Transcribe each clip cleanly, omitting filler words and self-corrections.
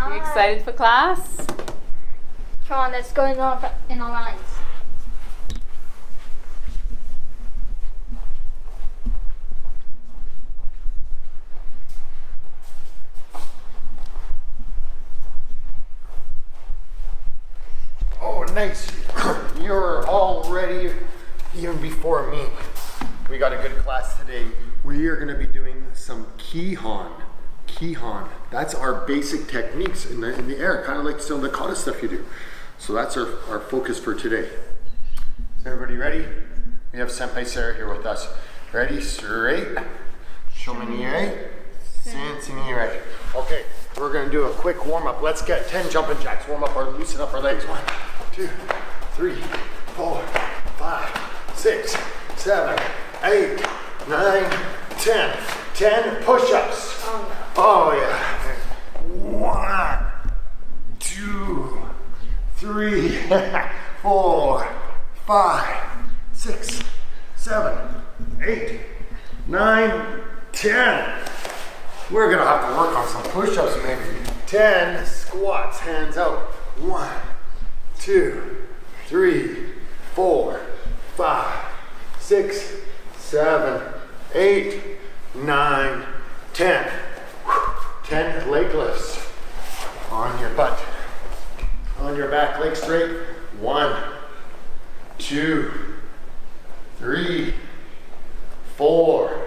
You excited for class? Come on, let's go in our lines. Oh, nice. You're all ready even before me. We got a good class today. We are going to be doing some Keyon. That's our basic techniques in the air, kind of like some Dakota stuff you do. So that's our focus for today. Is everybody ready? We have Senpai Sarah here with us. Ready? Straight. Shomenire. Sansinire. Okay, we're going to do a quick warm up. Let's get 10 jumping jacks. Warm up loosen up our legs. 1, 2, 3, 4, 5, 6, 7, 8, 9, 10. 10 push-ups. Oh yeah. 1, 2, 3, 4, 5, 6, 7, 8, 9, 10. We're gonna have to work on some push-ups maybe. 10 squats, hands out. 1, 2, 3, 4, 5, 6, 7, 8, 9, 10. 10 leg lifts. On your butt. On your back, leg straight. 1, 2, 3, 4,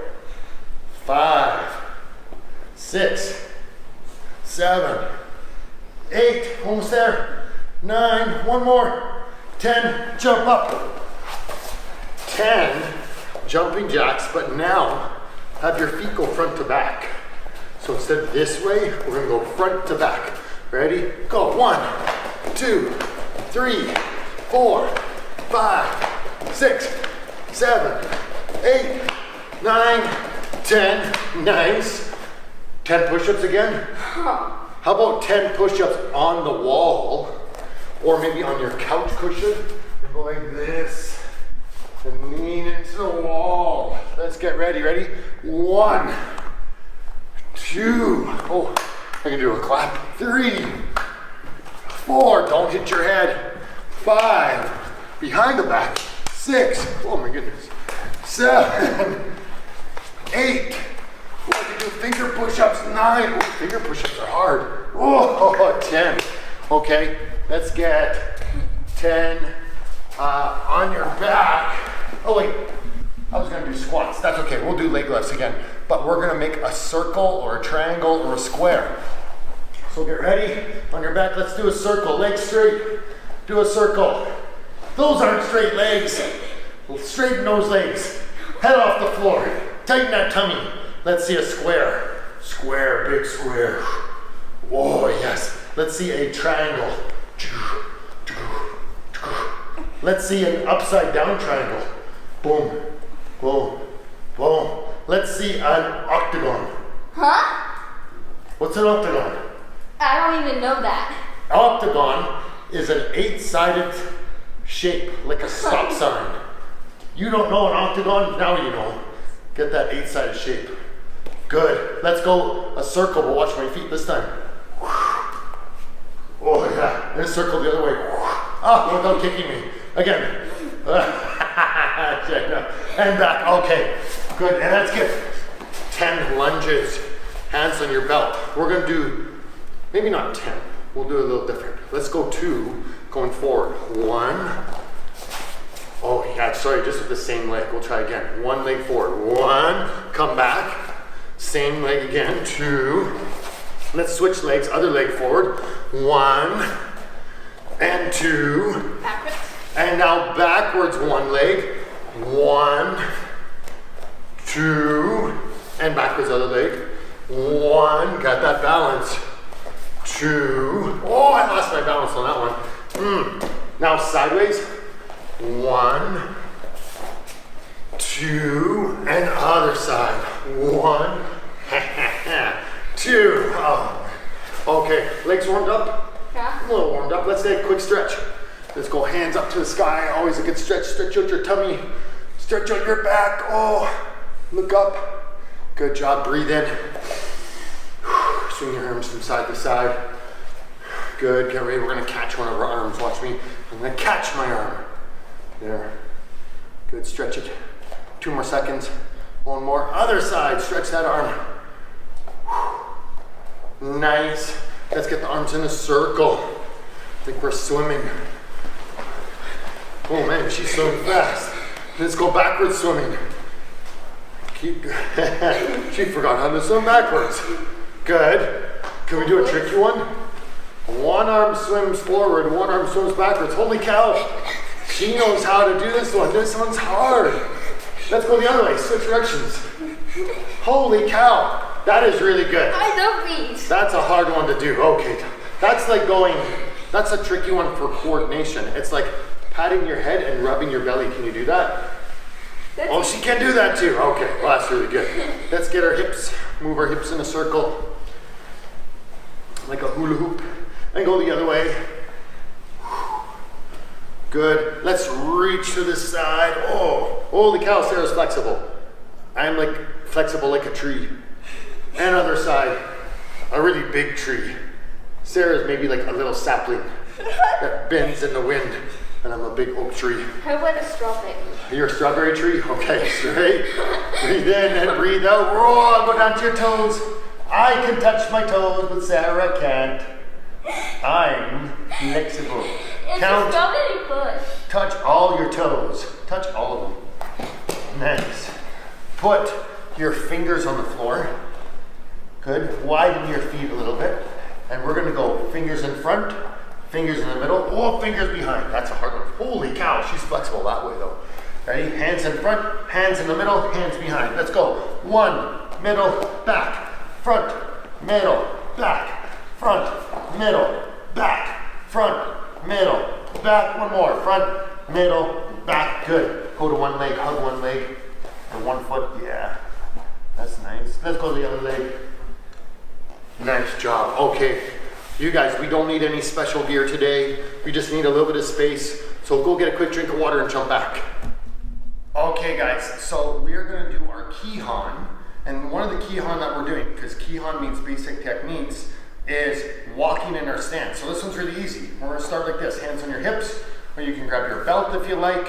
5, 6, 7, 8, almost there. 9, one more. 10, jump up. 10 jumping jacks, but now have your feet go front to back. So instead of this way, we're gonna go front to back. Ready? Go. 1, 2, 3, 4, 5, 6, 7, 8, 9, 10. Nice. 10 push-ups again. How about 10 push-ups on the wall, or maybe on your couch cushion? And go like this and lean into the wall. Let's get ready. Ready? 1, 2. Oh, I can do a clap. 3, 4. Don't hit your head. 5. Behind the back. 6. Oh my goodness. 7, 8. Oh, I can do finger push-ups. 9. Oh, finger push-ups are hard. Oh, 10. Okay, let's get 10 on your back. Oh wait, I was gonna do squats. That's okay, we'll do leg lifts again. But we're gonna make a circle or a triangle or a square. So get ready, on your back, let's do a circle. Legs straight, do a circle. Those aren't straight legs. Straighten those legs. Head off the floor, tighten that tummy. Let's see a square. Square, big square. Oh yes, let's see a triangle. Let's see an upside down triangle. Boom, boom, boom. Let's see an octagon. Huh? What's an octagon? I don't even know that. Octagon is an 8-sided shape, like a stop sign. You don't know an octagon? Now you know. Get that 8-sided shape. Good. Let's go a circle, but watch my feet this time. Oh yeah, and a circle the other way. Ah, without kicking me. Again. And back, okay. Good, and let's get 10 lunges. Hands on your belt. We're gonna do, maybe not 10. We'll do a little different. Let's go 2, going forward. 1. Oh yeah, sorry, just with the same leg. We'll try again. 1 leg forward. 1, come back. Same leg again. 2. Let's switch legs, other leg forward. 1 and 2. Backwards. And now backwards 1 leg. 1, 2, and backwards other leg. 1, got that balance. 2, oh, I lost my balance on that one. Now sideways. 1, 2, and other side. 1, 2. Oh. Okay, legs warmed up? Yeah. A little warmed up. Let's take a quick stretch. Let's go hands up to the sky. Always a good stretch. Stretch out your tummy. Stretch out your back. Oh, look up. Good job. Breathe in. Swing your arms from side to side. Good, get ready. We're gonna catch one of our arms. Watch me. I'm gonna catch my arm. There. Good, stretch it. 2 more seconds. 1 more. Other side, stretch that arm. Nice. Let's get the arms in a circle. I think we're swimming. Oh man, she's swimming fast. Let's go backwards swimming. Keep She forgot how to swim backwards. Good. Can we do a tricky one? One arm swims forward, one arm swims backwards. Holy cow. She knows how to do this one. This one's hard. Let's go the other way. Switch directions. Holy cow. That is really good. I love these. That's a hard one to do. Okay. That's like going, that's a tricky one for coordination. It's like patting your head and rubbing your belly. Can you do that? Oh, she can do that too. Okay, well, that's really good. Let's get our hips, move our hips in a circle, like a hula hoop, and go the other way. Good. Let's reach to the side. Oh, holy cow, Sarah's flexible. I'm like flexible like a tree. And other side, a really big tree. Sarah's maybe like a little sapling that bends in the wind. And I'm a big oak tree. How about a strawberry? You're a strawberry tree? Okay, straight. Breathe in and breathe out. Roar, go down to your toes. I can touch my toes, but Sarah can't. I'm flexible. It's Count. a strawberry bush. Touch all your toes. Touch all of them. Nice. Put your fingers on the floor. Good. Widen your feet a little bit. And we're gonna go fingers in front, fingers in the middle, oh, fingers behind. That's a hard one. Holy cow, she's flexible that way though. Ready? Hands in front, hands in the middle, hands behind. Let's go. 1, middle, back, front, middle, back, front, middle, back, front, middle, back. 1 more. Front, middle, back. Good. Go to one leg, hug one leg, and 1 foot. Yeah, that's nice. Let's go to the other leg. Nice job. Okay. You guys, we don't need any special gear today. We just need a little bit of space. So go get a quick drink of water and jump back. Okay guys, so we're gonna do our Keyon. And one of the Keyon that we're doing, because Keyon means basic techniques, is walking in our stance. So this one's really easy. We're gonna start like this, hands on your hips, or you can grab your belt if you like.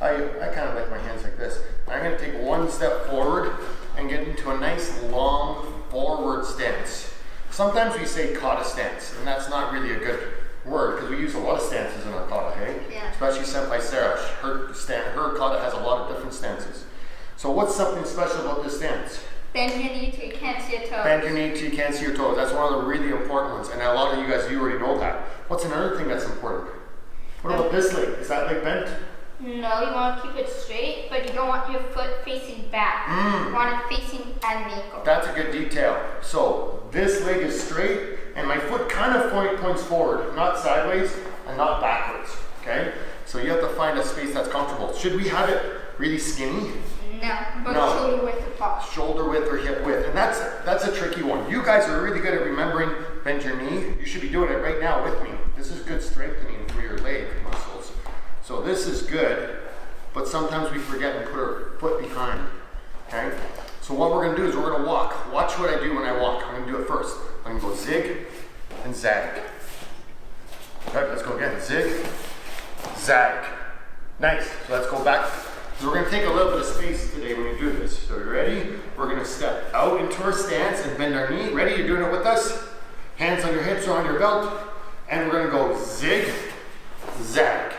I kind of like my hands like this. I'm gonna take 1 step forward and get into a nice long forward stance. Sometimes we say kata stance, and that's not really a good word because we use a lot of stances in our kata, hey? Yeah. Especially Senpai Sarah. Her kata has a lot of different stances. So what's something special about this stance? Bend your knee till you can't see your toes. Bend your knee till you can't see your toes. That's one of the really important ones, and a lot of you guys, you already know that. What's another thing that's important? What about this leg? Is that leg bent? No, you want to keep it straight, but you don't want your foot facing back. You want it facing at an ankle. That's a good detail. So this leg is straight, and my foot kind of points forward, not sideways and not backwards. Okay? So you have to find a space that's comfortable. Should we have it really skinny? No, but No. shoulder width apart. Shoulder width or hip width, and that's a tricky one. You guys are really good at remembering bend your knee. You should be doing it right now with me. This is good strengthening for your leg muscles. So this is good, but sometimes we forget and put our foot behind. Okay? So what we're gonna do is we're gonna walk. Watch what I do when I walk. I'm gonna do it first. I'm gonna go zig and zag. All right, let's go again. Zig, zag. Nice. So let's go back. So we're gonna take a little bit of space today when we do this. So you ready? We're gonna step out into our stance and bend our knee. Ready? You're doing it with us? Hands on your hips or on your belt. And we're gonna go zig, zag.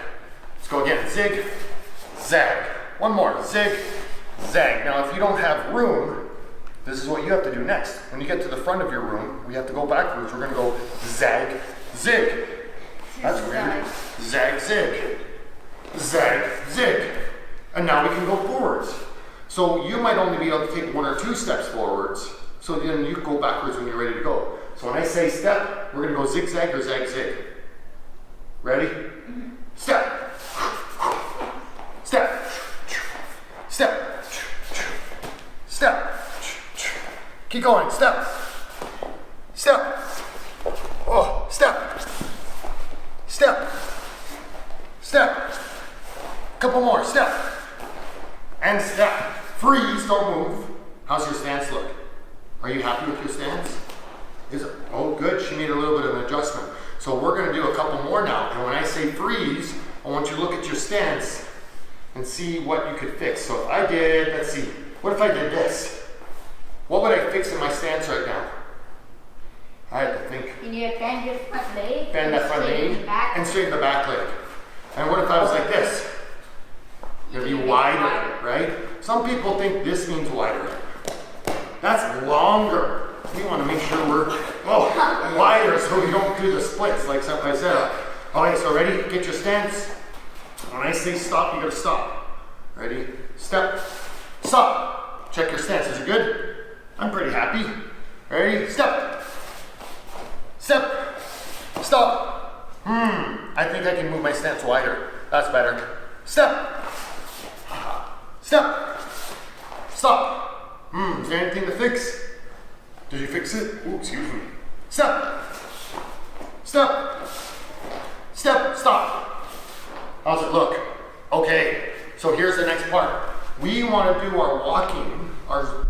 Let's go again. Zig, zag. 1 more. Zig, zag. Now if you don't have room, this is what you have to do next. When you get to the front of your room, we have to go backwards. We're gonna go zag, zig. That's weird. Zag, zig. Zag, zig. And now we can go forwards. So you might only be able to take 1 or 2 steps forwards. So then you go backwards when you're ready to go. So when I say step, we're gonna go zigzag or zag, zig. Ready? Step. Step. Step. Step. Keep going. Step. Step. Oh, step. Step. Step. Couple more. Step. And step. Freeze. Don't move. How's your stance look? Are you happy with your stance? Oh, good. She made a little bit of an adjustment. So we're gonna do a couple more now. And when I say freeze, I want you to look at your stance and see what you could fix. So if I did, let's see, what if I did this? What would I fix in my stance right now? I had to think. You need to bend your front leg. Bend that front leg and straighten the back leg. And what if I was like this? It'd be wider, right? Some people think this means wider. That's longer. We want to make sure we're wider so we don't do the splits like Senpai said. Okay, so ready? Get your stance. When I say stop, you gotta stop. Ready? Step. Stop. Check your stance. Is it good? I'm pretty happy. Ready? Step. Step. Stop. I think I can move my stance wider. That's better. Step. Step. Stop. Is there anything to fix? Did you fix it? Ooh, excuse me. Step. Step. Step. Stop. How's it look? Okay, so here's the next part. We want to do our walking,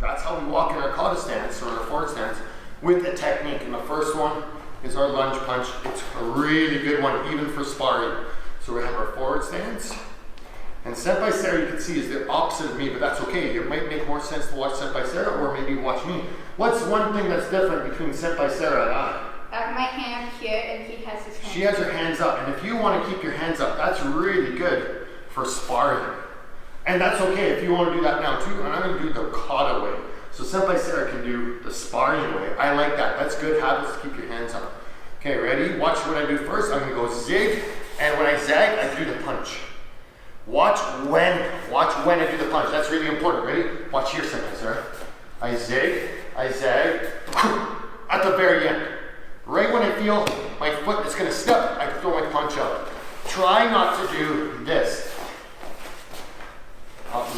that's how we walk in our kata stance or our forward stance with a technique. And the first one is our lunge punch. It's a really good one, even for sparring. So we have our forward stance. And Senpai Sarah, you can see, is the opposite of me, but that's okay. It might make more sense to watch Senpai Sarah or maybe watch me. What's one thing that's different between Senpai Sarah and I? I have my hand here and he has his hand. She has her hands up, and if you want to keep your hands up, that's really good for sparring. And that's okay if you want to do that now too. And I'm going to do the kata way. So Senpai Sarah can do the sparring way. I like that. That's good habits to keep your hands up. Okay, ready? Watch what I do first. I'm going to go zig, and when I zag, I do the punch. Watch when I do the punch. That's really important. Ready? Watch here, Senpai Sarah. I zig, I zag, at the very end. Right when I feel my foot is going to step, I throw my punch out. Try not to do this.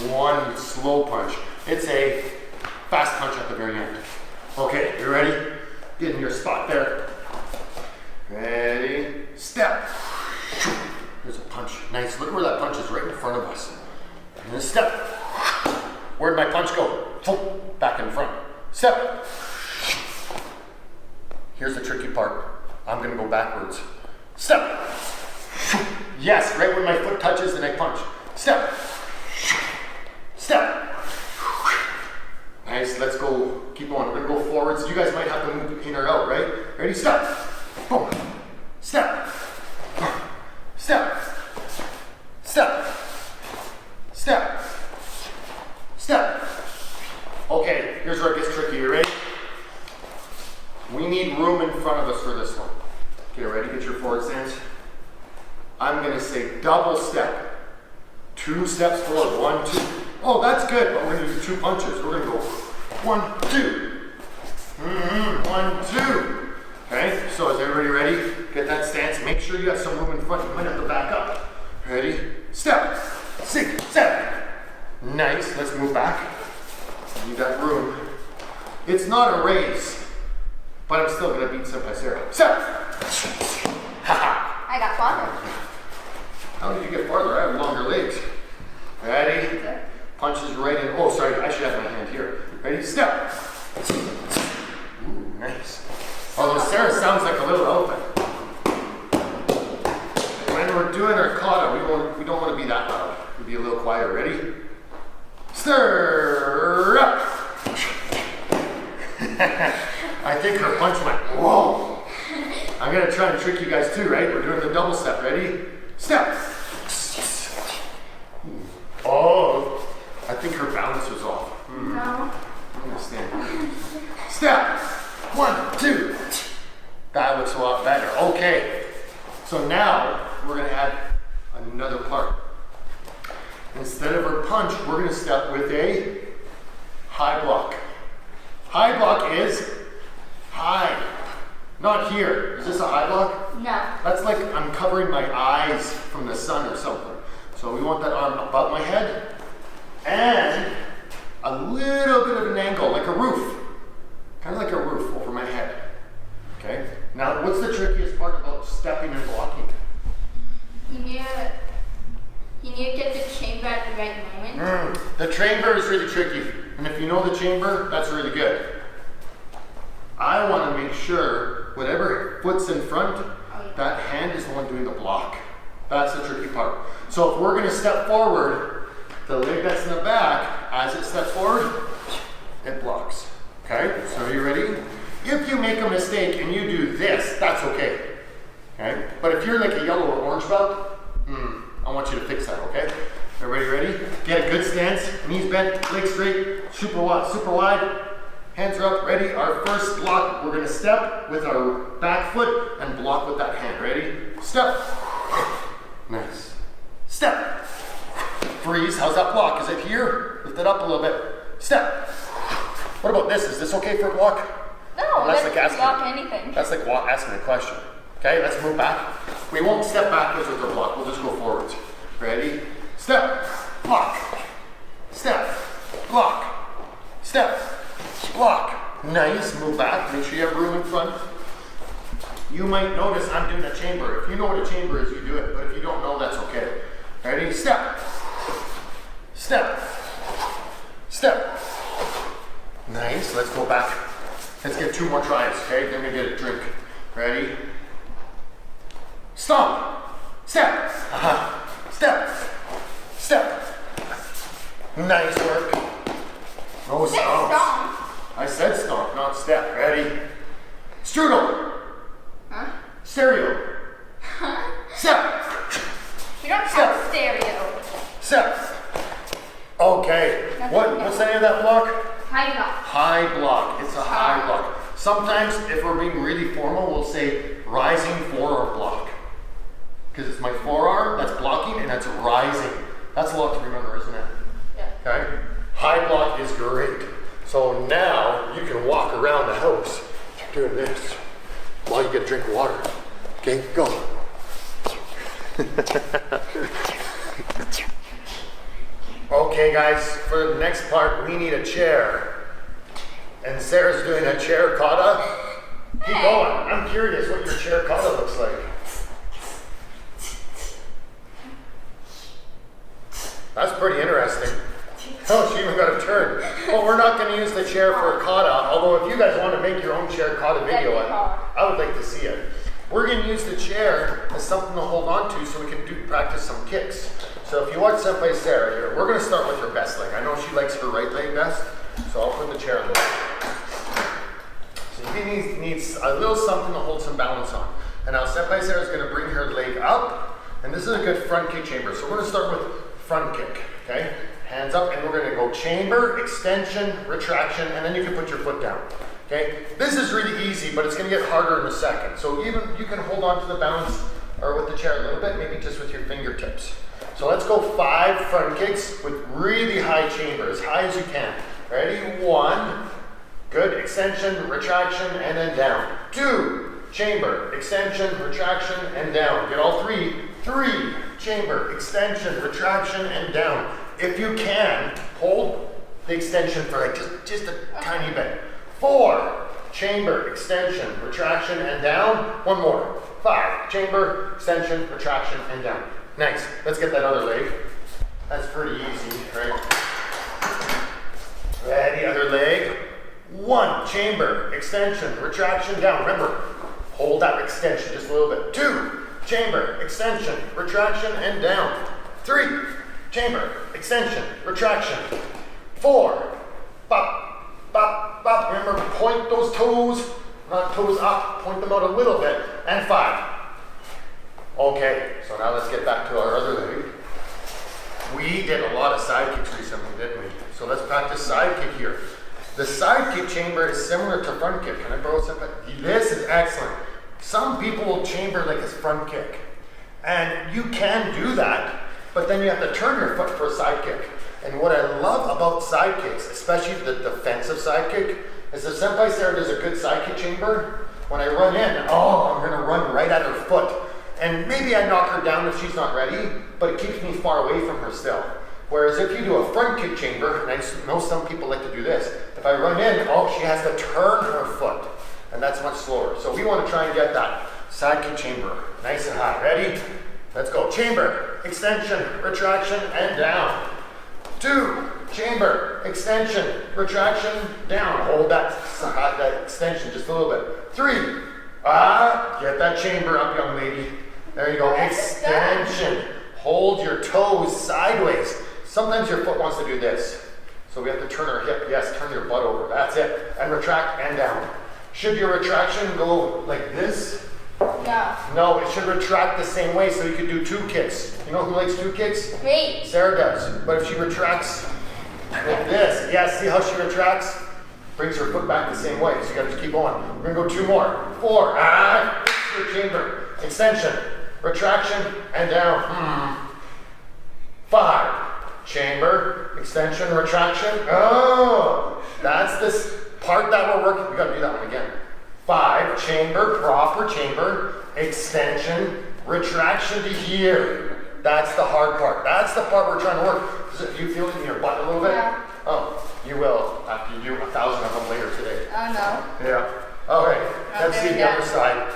One slow punch. It's a fast punch at the very end. Okay, you ready? Get in your spot there. Ready? Step. There's a punch. Nice. Look where that punch is, right in front of us. And then step. Where'd my punch go? Back in front. Step. Here's the tricky part. I'm going to go backwards. Step. Yes, right when my foot touches and I punch. Step. Step. Nice, let's go. Keep going. We're going to go forwards. You guys might have to move in or out, right? Ready? Step. Boom. Step. Step. Step. Step. Step. Okay, here's where it gets tricky. You ready? We need room in front of us for this one. Okay, ready? Get your forward stance. I'm going to say double step. 2 steps forward. 1, 2. Oh, that's good, but we're going to do 2 punches. We're going to go 1, 2. 1, 2. Okay, so is everybody ready? Get that stance. Make sure you have some room in front. You might have to back up. Ready? Step. 6, 7. Nice. Let's move back. You got room. It's not a race, but I'm still going to beat Senpai Sarah. Step. I got farther. How did you get farther? I have longer legs. Ready? Punches right in. Oh, sorry. I should have my hand here. Ready? Step. Ooh, nice. Although Sarah sounds like a little elephant. When we're doing our kata, we don't want to be that loud. We'll be a little quieter. Ready? Stir up. I think her punch went, whoa. I'm going to try and trick you guys too, right? We're doing the double step. Ready? Step. Oh, I think her balance was off. No. I'm going to stand. Step. 1, 2. That looks a lot better. Okay. So now we're going to add another part. Instead of our punch, we're going to step with a high block. High block is high. Not here. Is this a high block? No. That's like I'm covering my eyes from the sun or something. So we want that arm above my head and a little bit of an angle, like a roof. Kind of like a roof over my head. Okay? Now, what's the trickiest part about stepping and blocking? You need to get the chamber at the right moment. The chamber is really tricky. And if you know the chamber, that's really good. I want to make sure whatever foot's in front that hand is the one doing the block. That's the tricky part. So if we're going to step forward, the leg that's in the back, as it steps forward, it blocks. Okay, so are you ready? If you make a mistake and you do this, that's okay. Okay, but if you're like a yellow or orange belt, I want you to fix that, okay? Everybody ready? Get a good stance, knees bent, legs straight, super wide. Hands are up, ready? Our first block, we're gonna step with our back foot and block with that hand. Ready? Step. Nice. Step. Freeze, how's that block? Is it here? Lift it up a little bit. Step. What about this? Is this okay for a block? No, that's that like doesn't asking. block anything. That's like asking a question. Okay, let's move back. We won't step backwards with our block, we'll just go forwards. Ready? Step, block, step, block, step, block. Nice, move back, make sure you have room in front. You might notice I'm doing a chamber. If you know what a chamber is, you do it, but if you don't know, that's okay. Ready? Step, step, step. Nice, let's go back. Let's get 2 more tries, okay? Then we get a drink. Ready? Stomp, step, step, step. Nice work. No stomps. I said stomp, not step. Ready? Strudel. Huh? Stereo. Huh? Step. You don't Step. have stereo. Step. Okay. What's the name of that block? High block. High block. It's a high block. Sometimes, if we're being really formal, we'll say rising forearm block. Because it's my forearm that's blocking and that's rising. That's a lot to remember, isn't it? Yeah. Okay? High block is great. So now you can walk around the house doing this while you get a drink of water. Okay, go. Okay guys, for the next part we need a chair. And Sarah's doing a chair kata. Keep going. I'm curious what your chair kata looks like. That's pretty interesting. Oh, she even got a turn. Well, we're not going to use the chair for a kata, although if you guys want to make your own chair kata video, I would like to see it. We're going to use the chair as something to hold on to so we can practice some kicks. So if you watch Senpai Sarah here, we're going to start with her best leg. I know she likes her right leg best, so I'll put the chair on the back. So he needs a little something to hold some balance on. And now Senpai Sarah is going to bring her leg up, and this is a good front kick chamber. So we're going to start with front kick, okay? Hands up, and we're gonna go chamber, extension, retraction, and then you can put your foot down, okay? This is really easy, but it's gonna get harder in a second. So even you can hold on to the balance or with the chair a little bit, maybe just with your fingertips. So let's go 5 front kicks with really high chamber, as high as you can. Ready? 1, good, extension, retraction, and then down. 2, chamber, extension, retraction, and down. Get all 3. 3, chamber, extension, retraction, and down. If you can, hold the extension for like just a tiny bit. 4, chamber, extension, retraction, and down. 1 more. 5, chamber, extension, retraction, and down. Nice. Let's get that other leg. That's pretty easy, right? Ready, other leg. 1, chamber, extension, retraction, down. Remember, hold that extension just a little bit. 2, chamber, extension, retraction, and down. 3, chamber, extension, retraction. 4, bop, bop, bop. Remember, point those toes, not toes up, point them out a little bit. And 5. Okay, so now let's get back to our other leg. We did a lot of side kicks recently, didn't we? So let's practice side kick here. The side kick chamber is similar to front kick. Can I borrow something? This is excellent. Some people will chamber like a front kick. And you can do that, but then you have to turn your foot for a side kick. And what I love about side kicks, especially the defensive side kick, is if Senpai Sarah does a good side kick chamber, when I run in, I'm gonna run right at her foot. And maybe I knock her down if she's not ready, but it keeps me far away from her still. Whereas if you do a front kick chamber, and I know some people like to do this, if I run in, she has to turn her foot, and that's much slower. So we want to try and get that side kick chamber nice and high. Ready? Let's go. Chamber, extension, retraction, and down. 2, chamber, extension, retraction, down. Hold that extension just a little bit. 3, Get that chamber up, young lady. There you go. Extension. Hold your toes sideways. Sometimes your foot wants to do this. So we have to turn our hip. Yes, turn your butt over. That's it. And retract and down. Should your retraction go like this? No. No, it should retract the same way so you could do 2 kicks. You know who likes 2 kicks? Me. Sarah does. But if she retracts like this, yeah, see how she retracts? Brings her foot back the same way. So you gotta just keep going. We're gonna go 2 more. 4. Your chamber. Extension. Retraction and down. 5. Chamber. Extension. Retraction. Oh, that's this part that we're working. We gotta do that one again. 5. Chamber. Proper chamber. Extension. Retraction to here. That's the hard part. That's the part we're trying to work. Do you feel it in your butt a little bit? Yeah. Oh, you will after you do 1,000 of them later today. Oh no. Yeah. All right. Let's see the other side.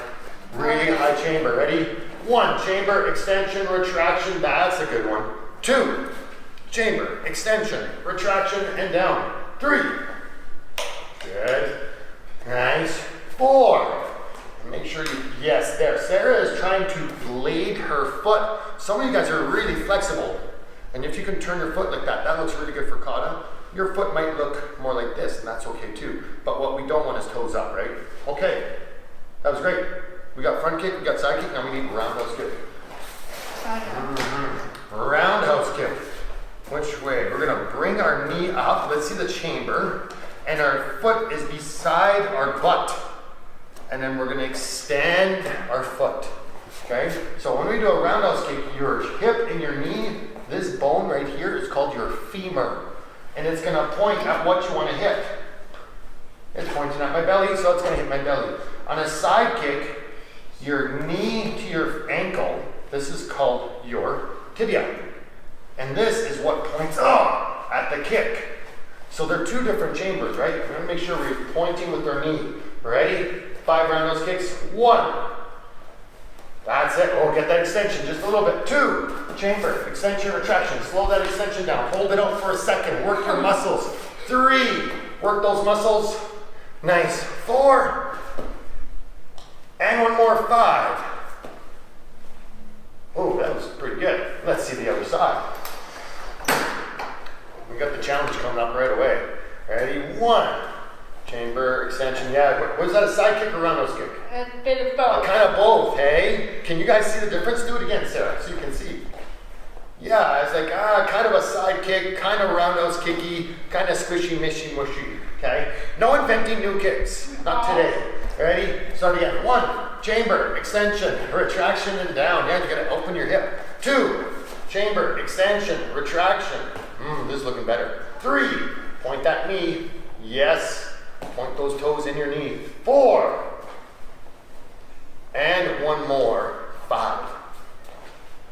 Really high chamber. Ready? 1. Chamber, extension, retraction. That's a good one. 2. Chamber, extension, retraction, and down. 3. Good. Nice. 4. Make sure you, yes, there. Sarah is trying to blade her foot. Some of you guys are really flexible. And if you can turn your foot like that, that looks really good for kata. Your foot might look more like this, and that's okay too. But what we don't want is toes up, right? Okay. That was great. We got front kick, we got side kick, now we need roundhouse kick. Roundhouse kick. Which way? We're gonna bring our knee up. Let's see the chamber. And our foot is beside our butt. And then we're gonna extend our foot. Okay? So when we do a roundhouse kick, your hip and your knee, this bone right here is called your femur. And it's gonna point at what you wanna hit. It's pointing at my belly, so it's gonna hit my belly. On a side kick, your knee to your ankle, this is called your tibia. And this is what points up at the kick. So they're 2 different chambers, right? We're gonna make sure we're pointing with our knee. Ready? 5 roundhouse kicks. 1. That's it. Oh, get that extension just a little bit. 2. Chamber, extension, retraction. Slow that extension down. Hold it out for a second. Work your muscles. 3. Work those muscles. Nice. 4. And 1 more. 5. Oh, that was pretty good. Let's see the other side. We got the challenge coming up right away. Ready? 1. Chamber, extension. Yeah, was that a side kick or roundhouse kick? A bit of both. Kind of both, hey? Can you guys see the difference? Do it again, Sarah, so you can see. Yeah, it's like, kind of a side kick, kind of roundhouse kicky, kind of squishy, mishy, mushy, okay? No inventing new kicks, not today. Ready? Start again. 1, chamber, extension, retraction, and down. Yeah, you gotta open your hip. 2, chamber, extension, retraction. This is looking better. 3, point that knee. Yes. Point those toes in your knee. 4. And 1 more. 5.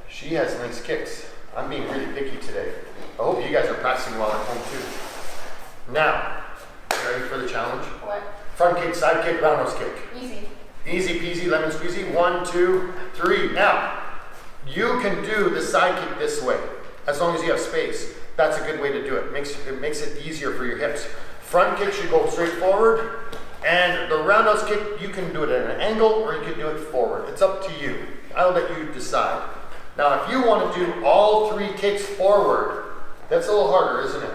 She has nice kicks. I'm being really picky today. I hope you guys are practicing well at home too. Now, ready for the challenge? What? Front kick, side kick, roundhouse kick. Easy. Easy peasy, lemon squeezy. 1, 2, 3. Now, you can do the side kick this way, as long as you have space. That's a good way to do it. It makes it easier for your hips. Front kick should go straight forward, and the roundhouse kick, you can do it at an angle or you can do it forward. It's up to you. I'll let you decide. Now, if you want to do all 3 kicks forward, that's a little harder, isn't it?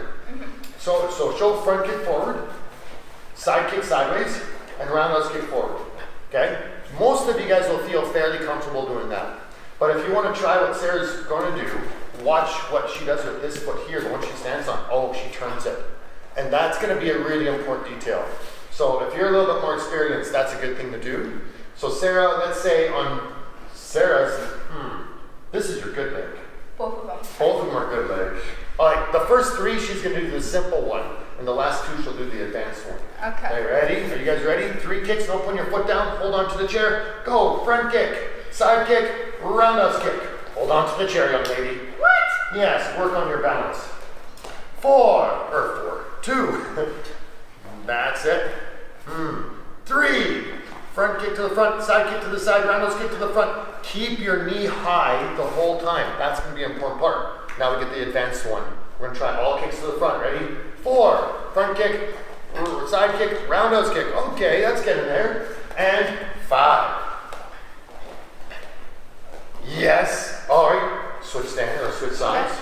So show front kick forward, side kick sideways, and roundhouse kick forward. Okay? Most of you guys will feel fairly comfortable doing that. But if you want to try what Sarah's going to do, watch what she does with this foot here, the one she stands on. Oh, she turns it. And that's going to be a really important detail. So if you're a little bit more experienced, that's a good thing to do. So Sarah, let's say on Sarah's, this is your good leg. Both of them. Both of them are good legs. All right, the first 3, she's going to do the simple one. And the last 2, she'll do the advanced one. Okay. Ready? Are you guys ready? 3 kicks, don't put your foot down. Hold on to the chair. Go. Front kick, side kick, roundhouse kick. Hold on to the chair, young lady. What? Yes, work on your balance. 2. That's it. 3. Front kick to the front, side kick to the side, roundhouse kick to the front. Keep your knee high the whole time. That's going to be an important part. Now we get the advanced one. We're going to try all kicks to the front. Ready? 4. Front kick, side kick, roundhouse kick. Okay, that's getting there. And 5. Yes. All right. Switch stand or switch sides.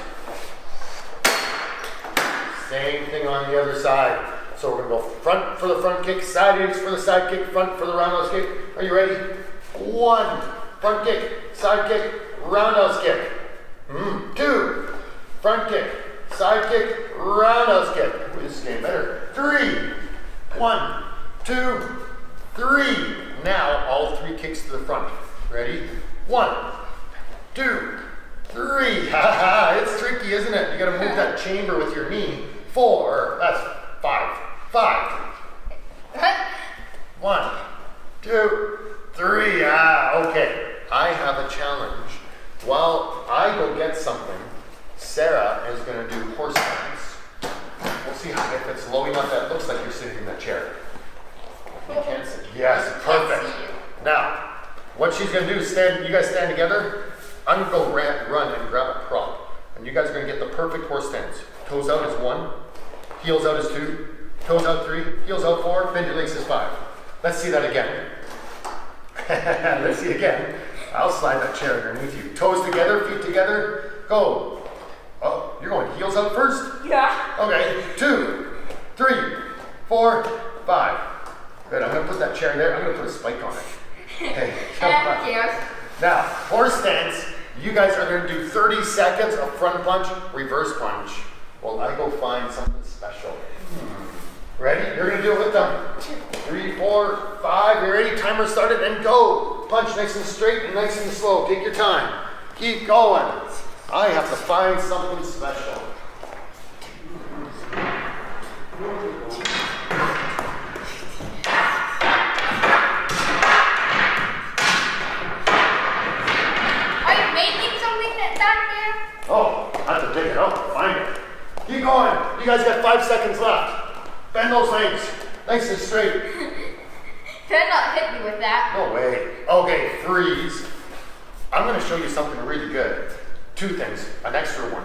Same thing on the other side. So we're gonna go front for the front kick, side is for the side kick, front for the roundhouse kick. Are you ready? 1, front kick, side kick, roundhouse kick. 2, front kick, side kick, roundhouse kick. Ooh, this is getting better. 3, 1, 2, 3. Now all 3 kicks to the front. Ready? 1, 2, 3. Haha, it's tricky, isn't it? You gotta move that chamber with your knee. 4, that's 5. 5. 1, 2, 3. Okay. I have a challenge. While I go get something, Sarah is going to do horse stance. We'll see if it's low enough that it looks like you're sitting in that chair. You can't sit. Yes, perfect. Now, what she's going to do is you guys stand together. I'm going to go run and grab a prop. And you guys are going to get the perfect horse stance. Toes out is 1, heels out is 2, toes out 3, heels out 4, bend your legs is 5. Let's see that again. Let's see again. I'll slide that chair underneath you. Toes together, feet together, go. Oh, you're going heels up first? Yeah. Okay, 2, 3, 4, 5. Good, I'm gonna put that chair there. I'm gonna put a spike on it. Okay, Yes. now, horse stance, you guys are gonna do 30 seconds of front punch, reverse punch. Well, I go find something special. Ready? You're gonna do it with them. 3, 4, 5. You ready? Timer started and go. Punch nice and straight and nice and slow. Take your time. Keep going. I have to find something special. Are you making something back there? Oh, I have to dig it out. Find it. Keep going. You guys got 5 seconds left. Bend those legs. Nice and straight. Better not hit me with that. No way. Okay, freeze. I'm going to show you something really good. 2 things. An extra one.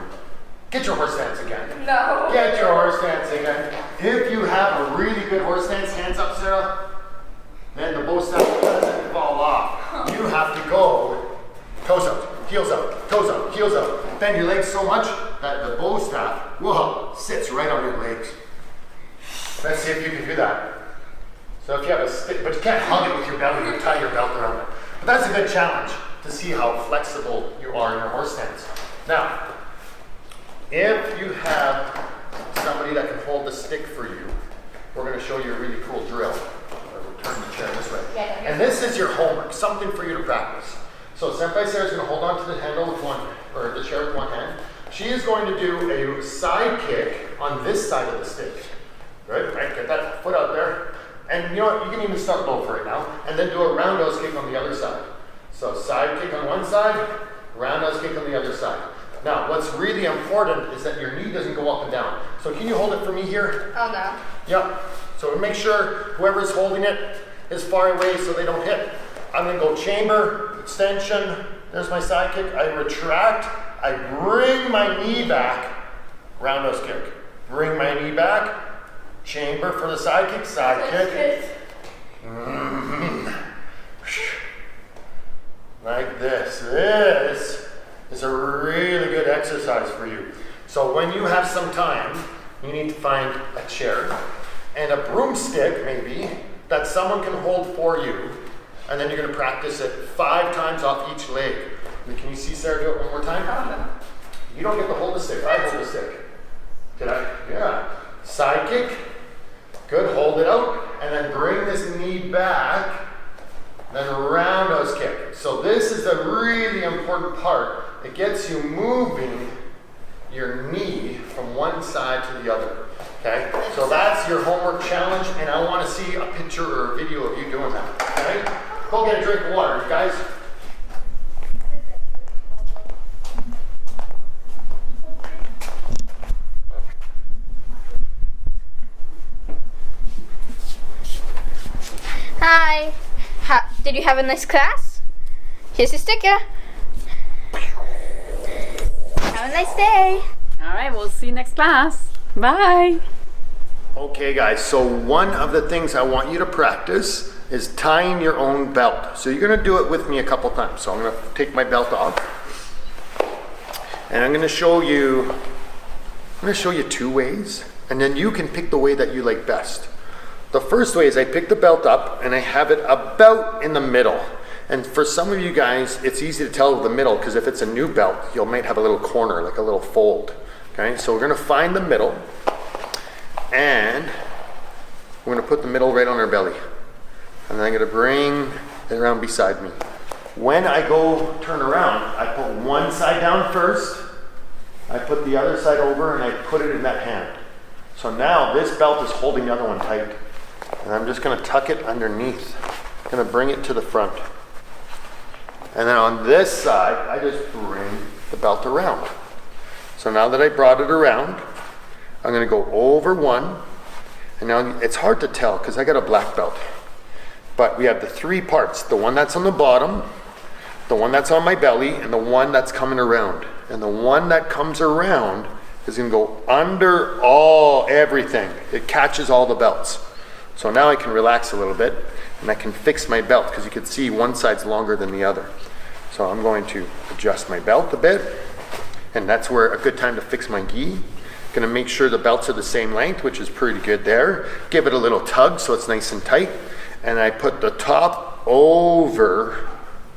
Get your horse stance again. No. Get your horse stance again. If you have a really good horse stance, hands up, Sarah, then the bow staff doesn't fall off. You have to go toes out, heels out, toes out, heels out. Bend your legs so much that the bow staff, whoa, sits right on your legs. Let's see if you can do that. So if you have a stick, but you can't hug it with your belly or tie your belt around it. But that's a good challenge to see how flexible you are in your horse stance. Now, if you have somebody that can hold the stick for you, we're going to show you a really cool drill. We'll turn the chair this way. And this is your homework, something for you to practice. So Senpai Sarah's going to hold on to the handle with one, or the chair with one hand. She is going to do a side kick on this side of the stick. Good, right? Get that foot out there. And you know what? You can even start low for it now. And then do a roundhouse kick on the other side. So side kick on one side, roundhouse kick on the other side. Now, what's really important is that your knee doesn't go up and down. So can you hold it for me here? Oh no. Yep. So make sure whoever's holding it is far away so they don't hit. I'm going to go chamber, extension. There's my side kick. I retract. I bring my knee back. Roundhouse kick. Bring my knee back. Chamber for the side kick. Side kick. Like this. This is a really good exercise for you. So when you have some time, you need to find a chair and a broomstick maybe that someone can hold for you, and then you're going to practice it 5 times off each leg. Can you see Sarah do it one more time? Oh no. You don't get to hold the stick. I hold the stick. Did I? Yeah. Side kick. Good. Hold it out, and then bring this knee back. Then roundhouse kick. So this is a really important part. It gets you moving your knee from one side to the other. Okay? So that's your homework challenge, and I want to see a picture or a video of you doing that. Okay? Go get a drink of water, guys. Hi. Did you have a nice class? Here's your sticker. Have a nice day. All right, we'll see you next class. Bye. Okay guys, so one of the things I want you to practice is tying your own belt. So you're gonna do it with me a couple times. So I'm gonna take my belt off, and I'm gonna show you two ways, and then you can pick the way that you like best. The first way is I pick the belt up and I have it about in the middle. And for some of you guys, it's easy to tell the middle because if it's a new belt, you might have a little corner, like a little fold. Okay, so we're gonna find the middle, and we're gonna put the middle right on our belly. And then I'm gonna bring it around beside me. When I go turn around, I put one side down first, I put the other side over, and I put it in that hand. So now this belt is holding the other one tight. And I'm just gonna tuck it underneath. I'm gonna bring it to the front. And then on this side, I just bring the belt around. So now that I brought it around, I'm gonna go over one. And now it's hard to tell because I got a black belt. But we have the three parts, the one that's on the bottom, the one that's on my belly, and the one that's coming around. And the one that comes around is gonna go under everything. It catches all the belts. So now I can relax a little bit and I can fix my belt because you can see one side's longer than the other. So I'm going to adjust my belt a bit, and that's where a good time to fix my gi. Gonna make sure the belts are the same length, which is pretty good there. Give it a little tug so it's nice and tight. And I put the top over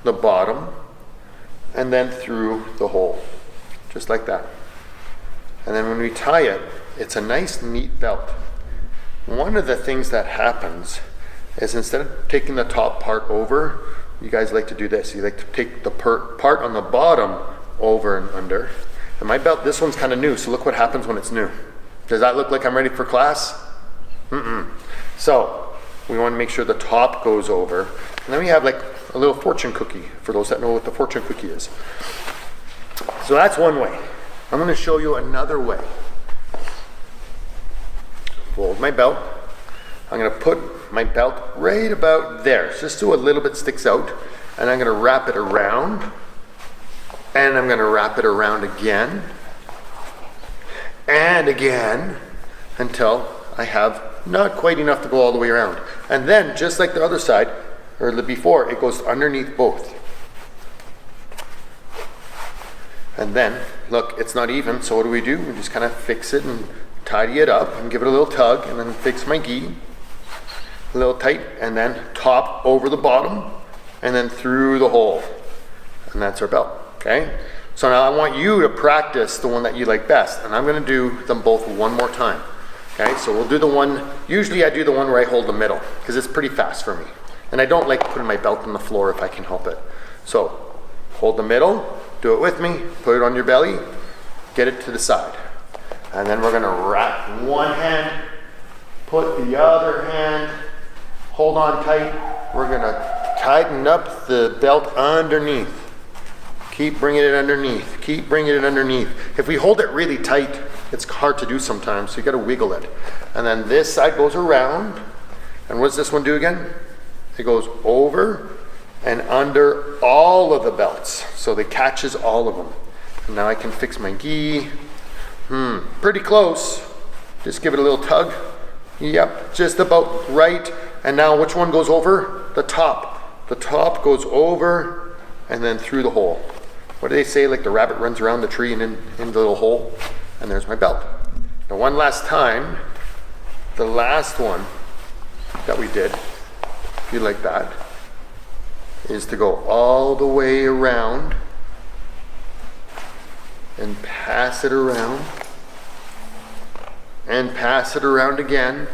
the bottom and then through the hole, just like that. And then when we tie it, it's a nice, neat belt. One of the things that happens is instead of taking the top part over, you guys like to do this. You like to take the part on the bottom over and under. And my belt, this one's kind of new, so look what happens when it's new. Does that look like I'm ready for class? So we want to make sure the top goes over. And then we have like a little fortune cookie, for those that know what the fortune cookie is. So that's one way. I'm going to show you another way. Fold my belt. I'm going to put my belt right about there, just so a little bit sticks out. And I'm going to wrap it around. And I'm going to wrap it around again. And again, until I have not quite enough to go all the way around. And then, just like the other side, or the before, it goes underneath both. And then, look, it's not even, so what do? We just kind of fix it and tidy it up and give it a little tug, and then fix my gi a little tight, and then top over the bottom, and then through the hole. And that's our belt, okay? So now I want you to practice the one that you like best, and I'm gonna do them both one more time. Okay, so we'll do the one, usually I do the one where I hold the middle, because it's pretty fast for me. And I don't like putting my belt on the floor if I can help it. So, hold the middle, do it with me, put it on your belly, get it to the side. And then we're gonna wrap one hand, put the other hand, hold on tight. We're gonna tighten up the belt underneath. Keep bringing it underneath, keep bringing it underneath. If we hold it really tight, it's hard to do sometimes, so you gotta wiggle it. And then this side goes around, and what does this one do again? It goes over and under all of the belts, so it catches all of them. And now I can fix my gi. Pretty close. Just give it a little tug. Yep, just about right. And now which one goes over? The top. The top goes over and then through the hole. What do they say? Like the rabbit runs around the tree and in the little hole. And there's my belt. Now one last time, the last one that we did, if you like that, is to go all the way around and pass it around and pass it around again.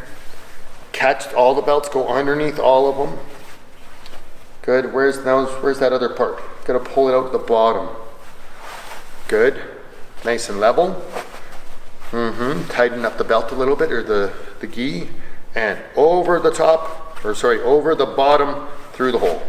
Catch all the belts, go underneath all of them. Good. Where's that other part? Gotta pull it out the bottom. Good. Nice and level. Tighten up the belt a little bit, or the gi, and over the top, over the bottom through the hole.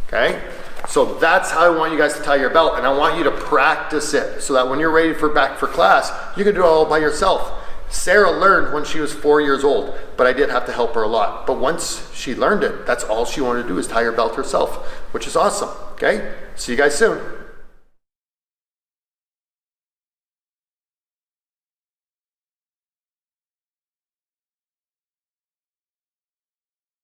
Okay? So that's how I want you guys to tie your belt, and I want you to practice it so that when you're ready back for class, you can do it all by yourself. Sarah learned when she was 4 years old, but I did have to help her a lot. But once she learned it, that's all she wanted to do is tie her belt herself, which is awesome. Okay? See you guys soon.